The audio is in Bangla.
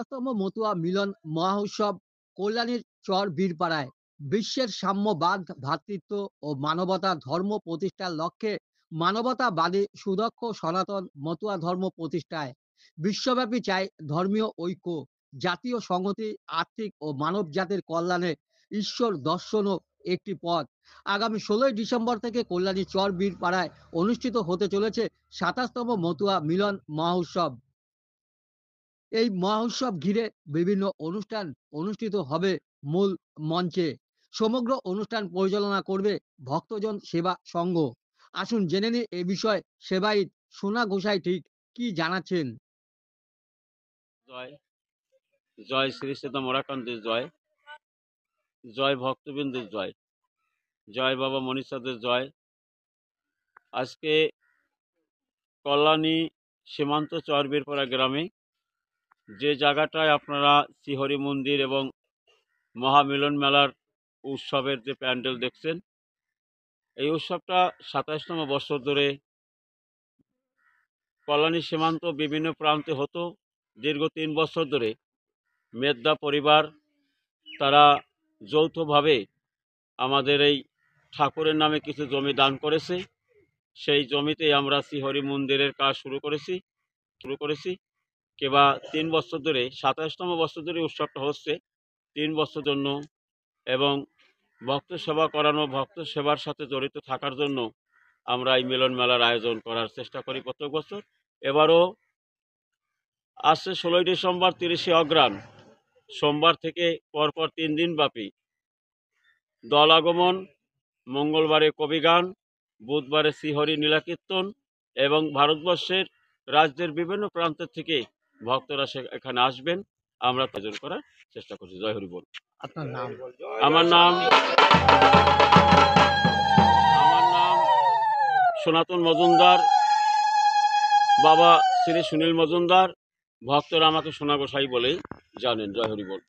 ২৭তম মতুয়া মিলন মহোৎসব কল্যাণীর চর বীরপাড়ায় বিশ্বের সাম্যবাদ, ভ্রাতৃত্ব ও মানবতা ধর্ম প্রতিষ্ঠার লক্ষ্যে মানবতাবাদী সুদক্ষ সনাতন মতুয়া ধর্ম প্রতিষ্ঠায় বিশ্বব্যাপী চাই ধর্মীয় ঐক্য, জাতীয় সংহতি, আর্থিক ও মানব জাতির কল্যাণে ঈশ্বর দর্শনও একটি পথ। আগামী ১৬ই ডিসেম্বর থেকে কল্যাণী চর বীরপাড়ায় অনুষ্ঠিত হতে চলেছে ২৭তম মতুয়া মিলন মহোৎসব। এই মহোৎসব ঘিরে বিভিন্ন অনুষ্ঠান অনুষ্ঠিত হবে মূল মঞ্চে। সমগ্র অনুষ্ঠান পরিচালনা করবে ভক্তজন সেবা সংঘ। আসুন জেনে নিই এ বিষয়ে সেবায়িত সোনা গোসাই ঠিক কি জানাচ্ছেন। জয় জয় শ্রী সীতা মোরাকান্তের জয়, জয় ভক্তবৃন্দের জয়, জয় বাবা মনীষাদের জয়। আজকে কল্যাণী সীমান্ত চরবীরপাড়া গ্রামে যে জায়গাটায় আপনারা শ্রীহরি মন্দির এবং মহামিলন মেলার উৎসবের যে প্যান্ডেল দেখছেন, এই উৎসবটা ২৭তম বছর ধরে কল্যাণী সীমান্ত বিভিন্ন প্রান্তে হতো। দীর্ঘ ৩ বছর ধরে মেদ্দা পরিবার তারা যৌথভাবে আমাদের এই ঠাকুরের নামে কিছু জমি দান করেছে। সেই জমিতেই আমরা শ্রীহরি মন্দিরের কাজ শুরু করেছি। কেবা ৩ বছর ধরে ২৭তম বছর ধরে উৎসবটা হচ্ছে। ৩ বছর জন্য এবং ভক্ত সেবা করানো, ভক্ত সেবার সাথে জড়িত থাকার জন্য আমরা এই মিলন মেলার আয়োজন করার চেষ্টা করি প্রত্যেক বছর। এবারও আসছে ১৬ই ডিসেম্বর, ৩০শে অগ্রহায়ণ সোমবার থেকে পরপর ৩ দিন ব্যাপী দল আগমন, মঙ্গলবারে কবিগান, বুধবারে শ্রীহরি নীলাকীর্তন এবং ভারতবর্ষের রাজ্যের বিভিন্ন প্রান্ত থেকে ভক্তরা এখানে আসবেন। আমরা আয়োজন করার চেষ্টা করছি। জয় হরি বল। আপনার নাম? আমার নাম আমার নাম সনাতন মজুমদার, বাবা শ্রী সুনীল মজুমদার। ভক্তরা আমাকে সোনা গোসাই বলেই জানেন। জয় হরি বল।